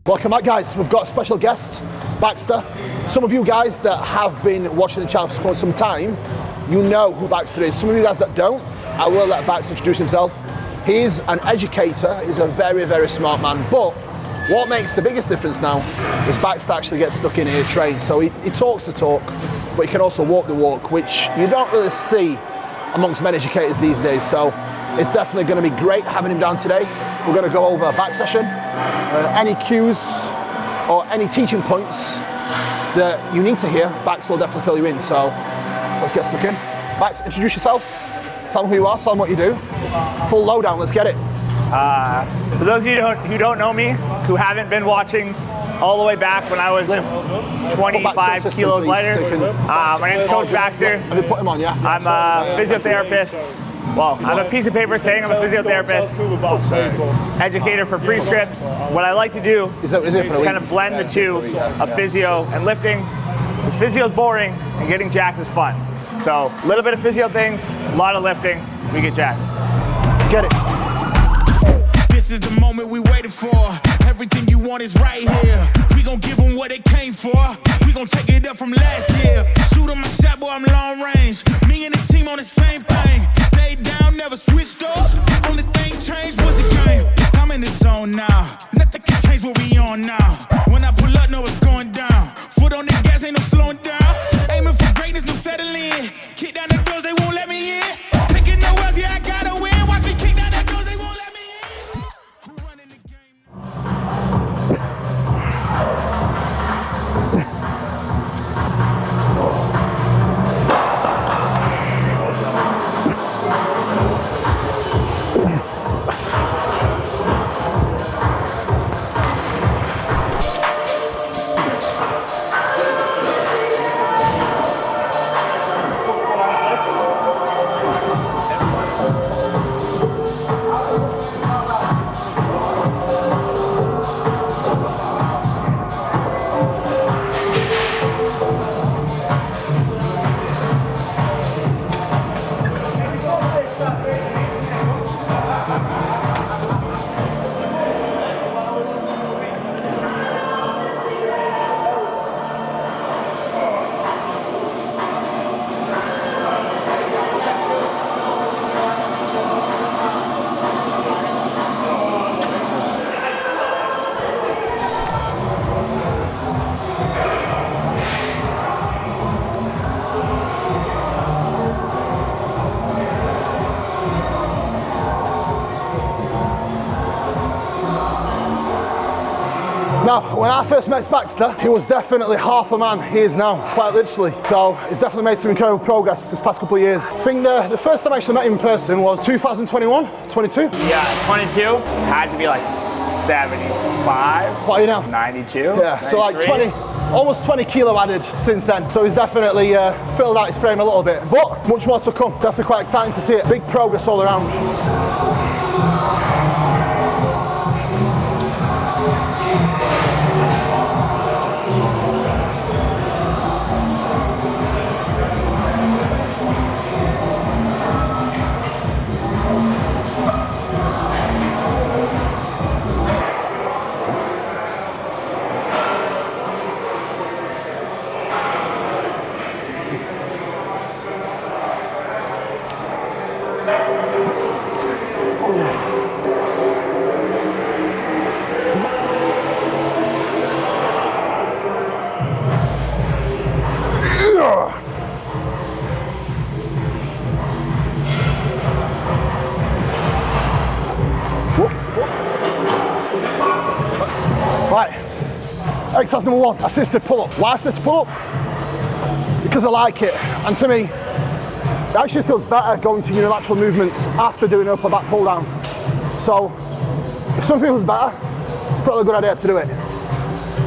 Welcome back, guys. We've got a special guest, Baxter. Some of you guys that have been watching the channel for some time, you know who Baxter is. Some of you guys that don't, I will let Baxter introduce himself. He's an educator, he's a very, very smart man, but what makes the biggest difference now is Baxter actually gets stuck in here to train. So he talks the talk, but he can also walk the walk, which you don't really see amongst men educators these days. So it's definitely going to be great having him down today. We're going to go over a back session, any cues or any teaching points that you need to hear, Bax will definitely fill you in. So let's get stuck in. Bax, introduce yourself, tell them who you are, tell them what you do. Full lowdown, let's get it. For those of you who don't know me, who haven't been watching all the way back when I was 25 kilos lighter, my name is Coach Baxter. Have you put him on, yeah? I'm a physiotherapist. Well, I'm a piece of paper saying I'm a physiotherapist, educator for pre-script. What I like to do is kind of blend the two of physio and lifting. Because physio is boring and getting jacked is fun. So a little bit of physio things, a lot of lifting, we get jacked. Let's get it. This is the moment we waited for. Everything you want is right here. We gon' give them what they came for. We gon' take it up from last year. Shoot on my shot, boy, I'm long range. Me and the team on the same thing. Stayed down, never switched up. Only thing changed was the game. I'm in the zone now. Nothing can change what we on now. When I pull up, know it's going down. Foot on the gas, ain't no slowing down. Aiming for greatness, no settling. Kick down the doors, they won't let me in. Taking no else, yeah, I gotta win. Watch me kick down the doors, they won't let me in. Who running the game? Now, when I first met Baxter, he was definitely half a man he is now, quite literally. So he's definitely made some incredible progress this past couple of years. I think the first time I actually met him in person was 2021, 22. Yeah, 22, had to be like 75. What are you now? 92. Yeah, so like 93. almost 20 kilo added since then. So he's definitely filled out his frame a little bit, but much more to come. Definitely quite exciting to see it. Big progress all around. Right, exercise number one, assisted pull-up. Why assisted pull-up? Because I like it, and to me, it actually feels better going to unilateral movements after doing upper back pull-down. So, if something feels better, it's probably a good idea to do it.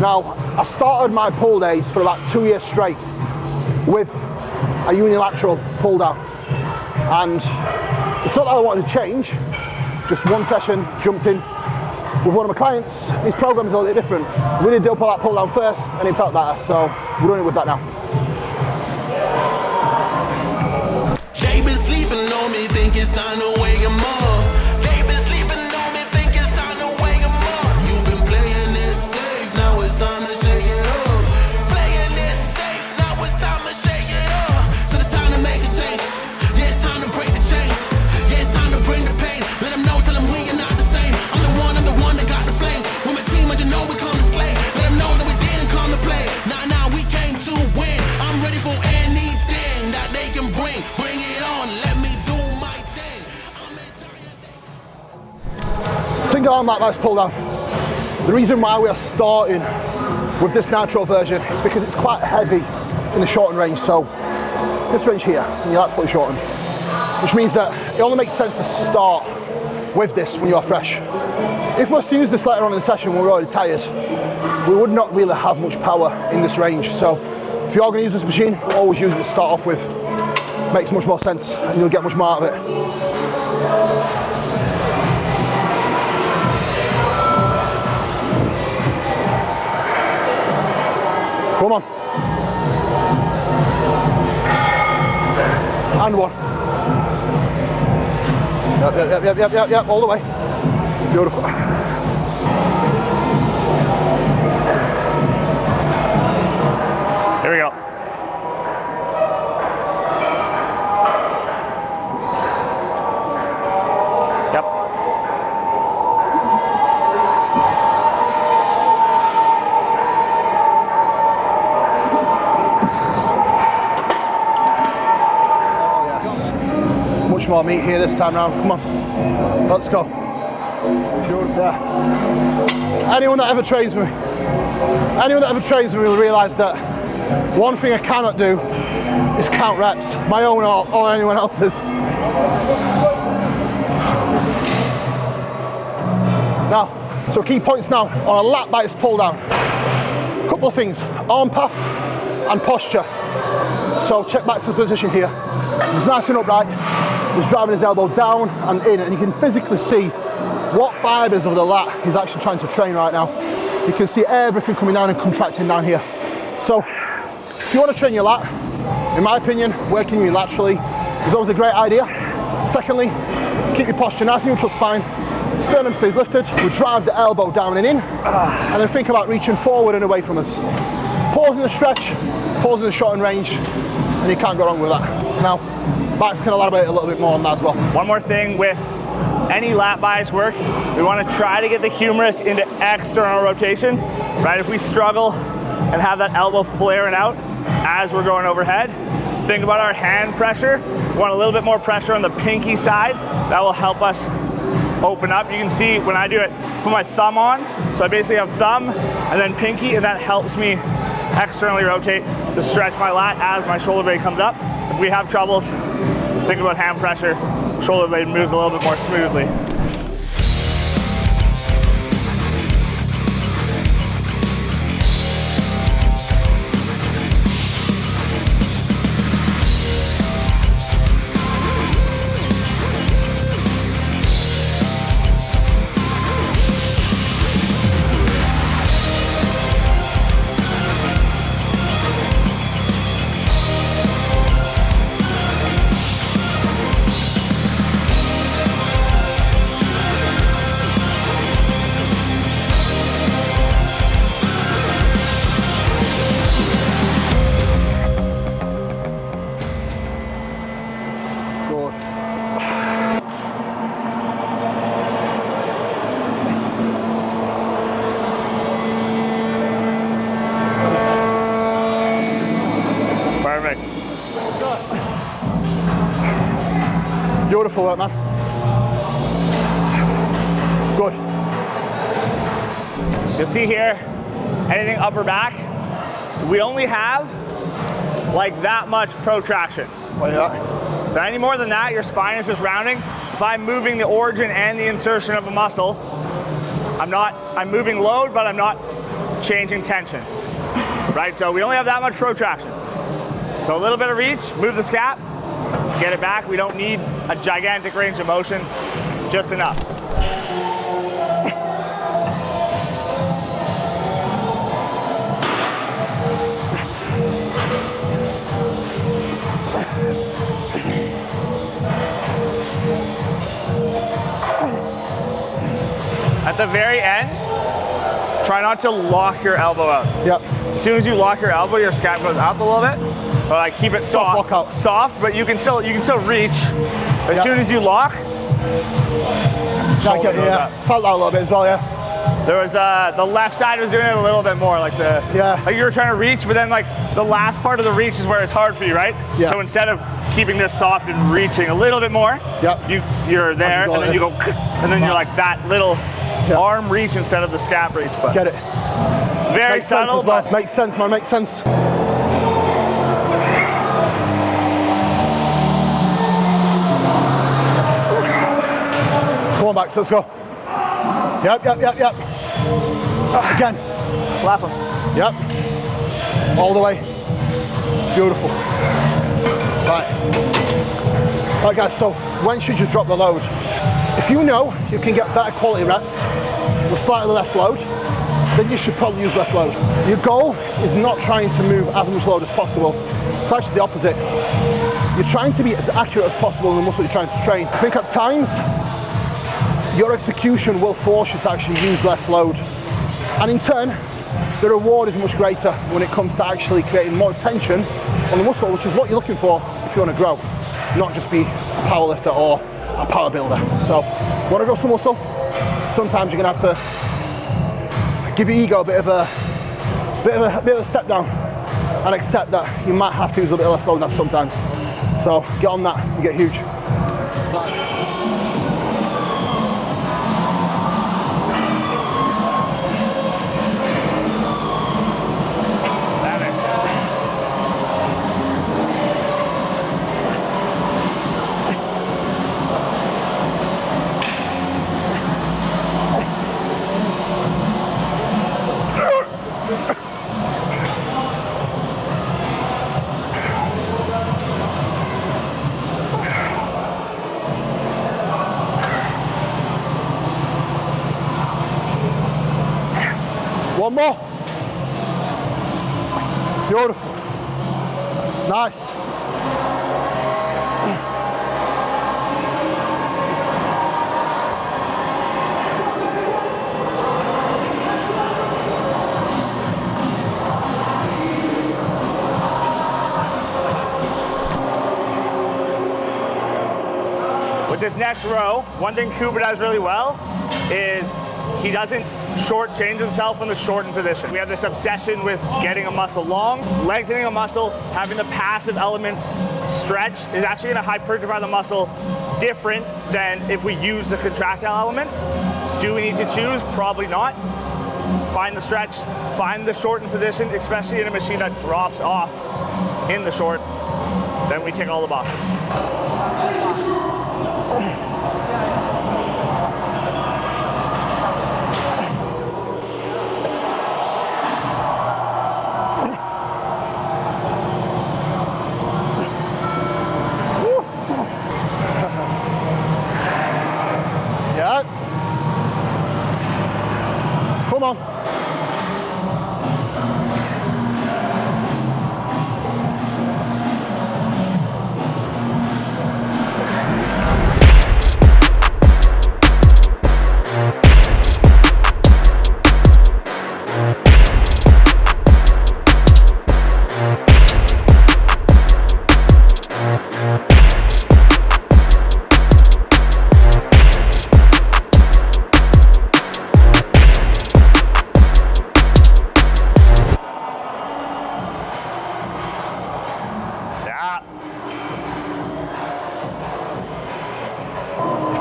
Now, I started my pull days for about 2 years straight with a unilateral pull-down, and it's not that I wanted to change, just one session, jumped in. With one of my clients, his program's a little bit different. We did the upper back pull down first and it felt better, so we're running with that now. They been sleeping on me, think it's time to wake 'em up. They been sleeping on me, think it's time to wake 'em up. You've been playing it safe. arm lat biceps pull down. The reason why we are starting with this natural version is because it's quite heavy in the shortened range. So this range here, and your lat's fully shortened, which means that it only makes sense to start with this when you're fresh. If we were to use this later on in the session when we're already tired, we would not really have much power in this range. So if you're going to use this machine, always use it to start off with. Makes much more sense and you'll get much more out of it. Come on. And one. Yep, all the way. Beautiful. Here we go. Yep. Much more meat here this time round. Come on, let's go. Yeah. Anyone that ever trains me will realise that one thing I cannot do is count reps, my own or anyone else's. Now, so key points now on a lat biceps pull down. A couple of things: arm path and posture. So check back to the position here. He's nice and upright. He's driving his elbow down and in, and you can physically see what fibers of the lat he's actually trying to train right now. You can see everything coming down and contracting down here. So if you want to train your lat, in my opinion, working unilaterally is always a great idea. Secondly, keep your posture nice and neutral spine. Sternum stays lifted. We drive the elbow down and in, and then think about reaching forward and away from us. Pause in the stretch, pause in the short and range, and you can't go wrong with that. Now, Max can elaborate a little bit more on that as well. One more thing with any lat bias work, we want to try to get the humerus into external rotation, right? If we struggle and have that elbow flaring out as we're going overhead, think about our hand pressure. We want a little bit more pressure on the pinky side. That will help us open up. You can see when I do it, put my thumb on. So I basically have thumb and then pinky, and that helps me externally rotate to stretch my lat as my shoulder blade comes up. If we have troubles, think about hand pressure. Shoulder blade moves a little bit more smoothly. Perfect. Beautiful work, man. Good. You'll see here, anything upper back, we only have like that much protraction. Like that. So any more than that, your spine is just rounding. If I'm moving the origin and the insertion of a muscle, I'm moving load, but I'm not changing tension, right? So we only have that much protraction. So a little bit of reach, move the scap, get it back. We don't need a gigantic range of motion, just enough. At the very end, try not to lock your elbow out. Yep. As soon as you lock your elbow, your scap goes up a little bit. But like keep it soft, but you can still reach. As soon as you lock, shoulder goes up. Felt that a little bit as well, yeah. There was the left side was doing it a little bit more, like like you were trying to reach, but then like the last part of the reach is where it's hard for you, right? Yeah. So instead of keeping this soft and reaching a little bit more, you're there, and then you go, and then you're like that little arm reach instead of the scap reach. But get it. Very Makes sense subtle, as well. but Makes sense, man, makes sense. Come on, Baxter, let's go. Yep. Again. last one. Yep. All the way. Beautiful. Right, guys, so when should you drop the load? If you know you can get better quality reps with slightly less load, then you should probably use less load. Your goal is not trying to move as much load as possible. It's actually the opposite. You're trying to be as accurate as possible in the muscle you're trying to train. I think at times, your execution will force you to actually use less load. And in turn, the reward is much greater when it comes to actually creating more tension on the muscle, which is what you're looking for if you want to grow, not just be a powerlifter or a power builder. So, want to grow some muscle? Sometimes you're going to have to give your ego a bit of a step down and accept that you might have to use a bit less load now sometimes. So get on that and get huge. One more. Beautiful. Nice. With this next row, one thing Cooper does really well is he doesn't shortchange himself in the shortened position. We have this obsession with getting a muscle long, lengthening a muscle, having the passive elements stretch is actually going to hypertrophy the muscle different than if we use the contractile elements. Do we need to choose? Probably not. Find the stretch, find the shortened position, especially in a machine that drops off in the short, then we tick all the boxes. Come on.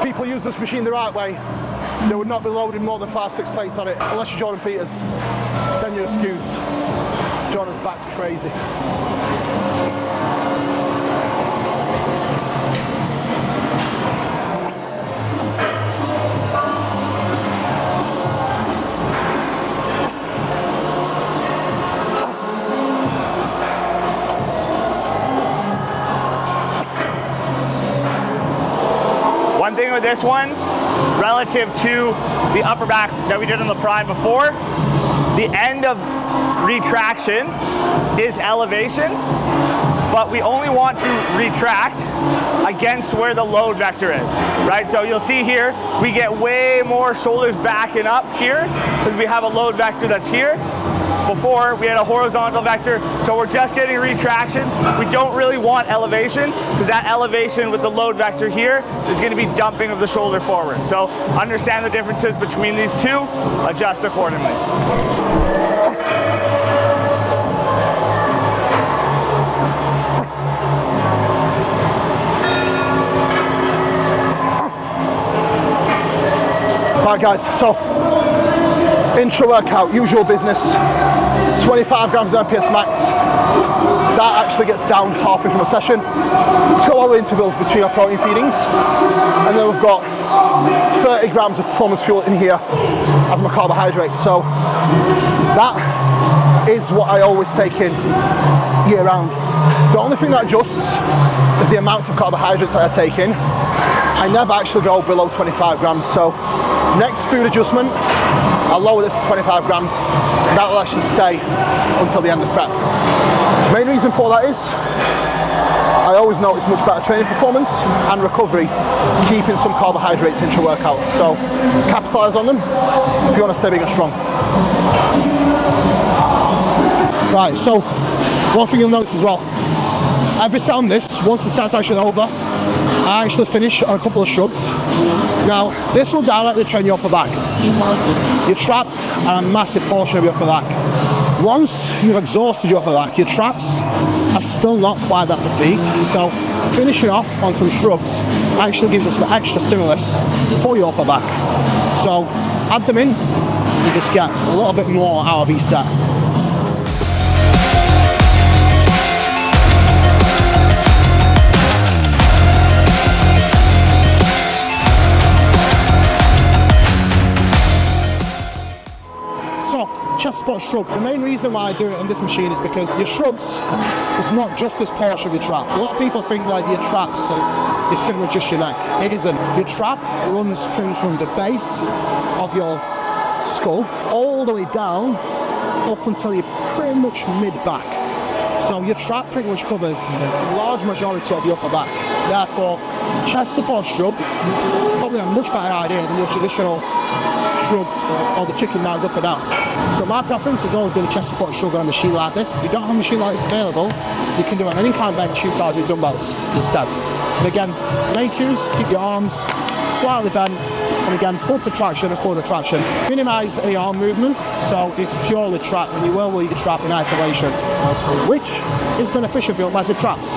People use this machine the right way, they would not be loading more than 5-6 plates on it, unless you're Jordan Peters. Then you're excused. Jordan's back's crazy. One thing with this one, relative to the upper back that we did on the prime before, the end of retraction is elevation, but we only want to retract against where the load vector is, right? So you'll see here, we get way more shoulders backing up here because we have a load vector that's here. Before, we had a horizontal vector, so we're just getting retraction. We don't really want elevation, because that elevation with the load vector here is going to be dumping of the shoulder forward. So understand the differences between these two, adjust accordingly. Right guys, so intra-workout, usual business, 25 grams of MPS max. That actually gets down halfway from a session. 2-hour intervals between our protein feedings. And then we've got 30 grams of performance fuel in here as my carbohydrates. So that is what I always take in year round. The only thing that adjusts is the amounts of carbohydrates that I take in. I never actually go below 25 grams. So next food adjustment, I'll lower this to 25 grams. That will actually stay until the end of prep. Main reason for that is I always notice much better training performance and recovery keeping some carbohydrates intra-workout. So capitalise on them if you want to stay big and strong. Right, so one thing you'll notice as well, every set on this, once the set's actually over, I actually finish on a couple of shrugs. Now, this will directly train your upper back. Your traps are a massive portion of your upper back. Once you've exhausted your upper back, your traps are still not quite that fatigued. So finishing off on some shrugs actually gives us some extra stimulus for your upper back. So add them in, you just get a little bit more out of each set. Chest squat shrug. The main reason why I do it on this machine is because your shrugs is not just this portion of your trap. A lot of people think like your traps is pretty much just your neck. It isn't. Your trap runs pretty much from the base of your skull all the way down up until you're pretty much mid-back. So your trap pretty much covers a large majority of your upper back. Therefore, chest support shrugs probably a much better idea than your traditional shrugs or the chicken knives up and down. So my preference is always doing a chest support shrug on a machine like this. If you don't have a machine like this available, you can do it on any kind of bench utilizing dumbbells instead. And again, main cues, keep your arms slightly bent, and again, full contraction and full retraction. Minimize any arm movement, so it's purely trap, and you will leave the trap in isolation, which is beneficial for your massive traps.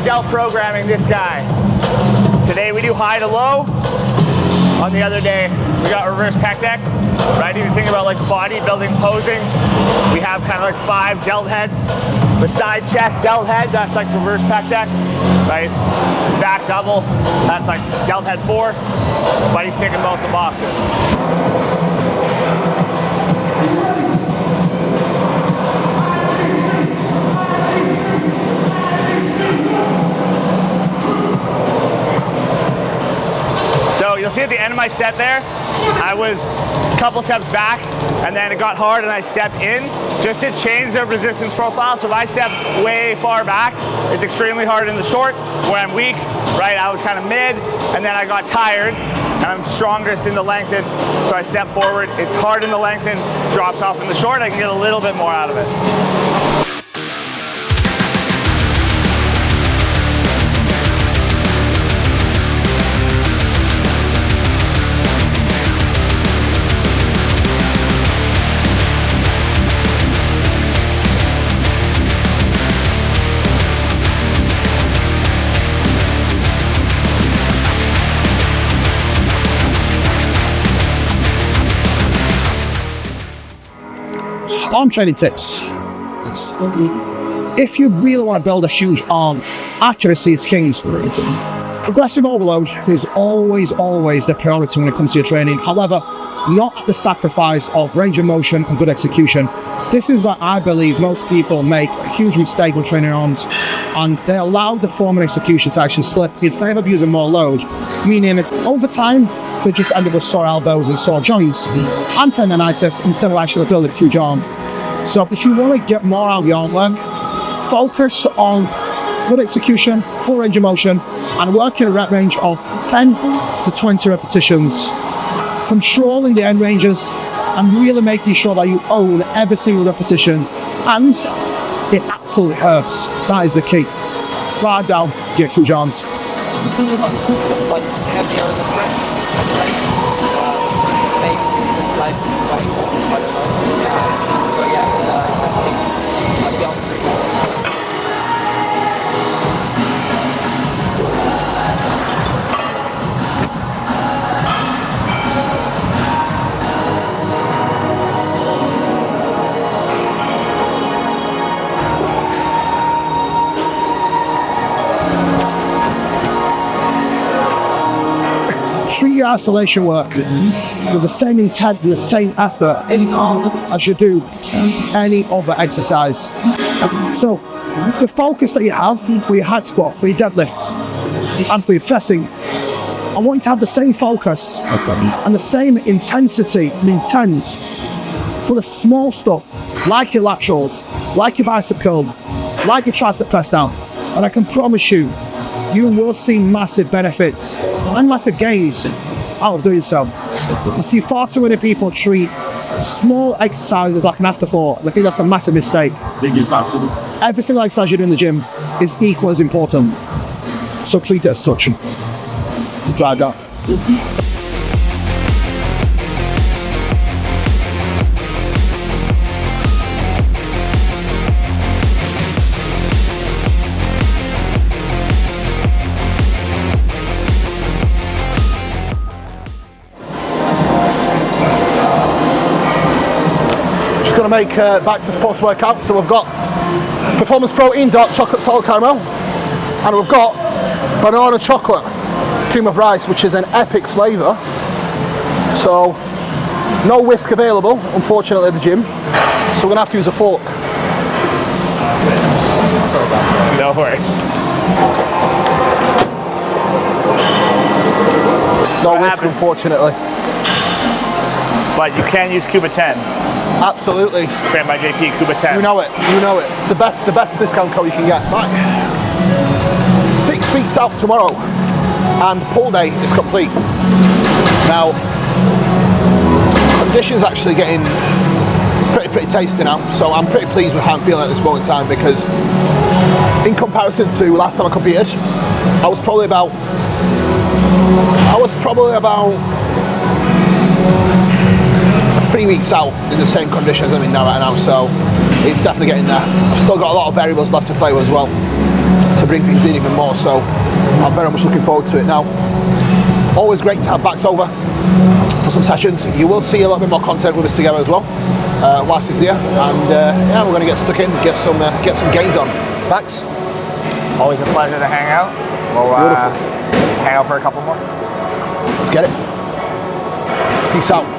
Delt programming this guy. Today we do high to low. On the other day we got reverse pec deck. Right? If you think about like bodybuilding posing, we have kind of like 5 delt heads. The side chest delt head, that's like reverse pec deck. Right? Back double, that's like delt head 4. But he's ticking both the boxes. So you'll see at the end of my set there, I was a couple steps back and then it got hard and I stepped in just to change the resistance profile. So if I step way far back, it's extremely hard in the short where I'm weak, right? I was kind of mid and then I got tired and I'm strongest in the lengthen. So I step forward, it's hard in the lengthen, drops off in the short, I can get a little bit more out of it. Arm training tips. if you really want to build a huge arm, accuracy is king. Progressive overload is always the priority when it comes to your training. However, not at the sacrifice of range of motion and good execution. This is where I believe most people make a huge mistake when training arms, and they allow the form and execution to actually slip in favour of using more load, meaning over time, they just end up with sore elbows and sore joints and tendonitis instead of actually building a huge arm. So if you want to get more out of your arm work, focus on good execution, full range of motion, and work in a rep range of 10 to 20 repetitions. Controlling the end ranges and really making sure that you own every single repetition, and it absolutely hurts. That is the key. Right down, get huge arms. Treat your isolation work with the same intent and the same effort as you do any other exercise. So the focus that you have for your hack squat, for your deadlifts, and for your pressing, I want you to have the same focus and the same intensity and intent for the small stuff, like your laterals, like your bicep curl, like your tricep press down. And I can promise you, you will see massive benefits and massive gains out of doing so. I see far too many people treat small exercises like an afterthought, and I think that's a massive mistake. Every single exercise you do in the gym is equal as important, so treat it as such. Drive that. Going to make Baxter's post-workout. So we've got Performance Protein, dark chocolate salt caramel, and we've got banana chocolate cream of rice, which is an epic flavour. So no whisk available, unfortunately, at the gym. So we're going to have to use a fork. No worries. No whisk, unfortunately. But you can use Cuba 10. Absolutely. Trained by JP, Cuba 10. You know it, you know it. It's the best discount code you can get. Right. 6 weeks out tomorrow, and pull day is complete. Now, conditions actually getting pretty tasty now, so I'm pretty pleased with how I'm feeling at this moment in time, because in comparison to last time I competed, I was probably about 3 weeks out in the same conditions I'm in now right now, so it's definitely getting there. I've still got a lot of variables left to play with as well to bring things in even more, so I'm very much looking forward to it now. Always great to have Bax over for some sessions. You will see a little bit more content with us together as well whilst he's here, and yeah, we're going to get stuck in, get some gains on. Bax? Always a pleasure to hang out. We'll hang out for a couple more. Let's get it. Peace out.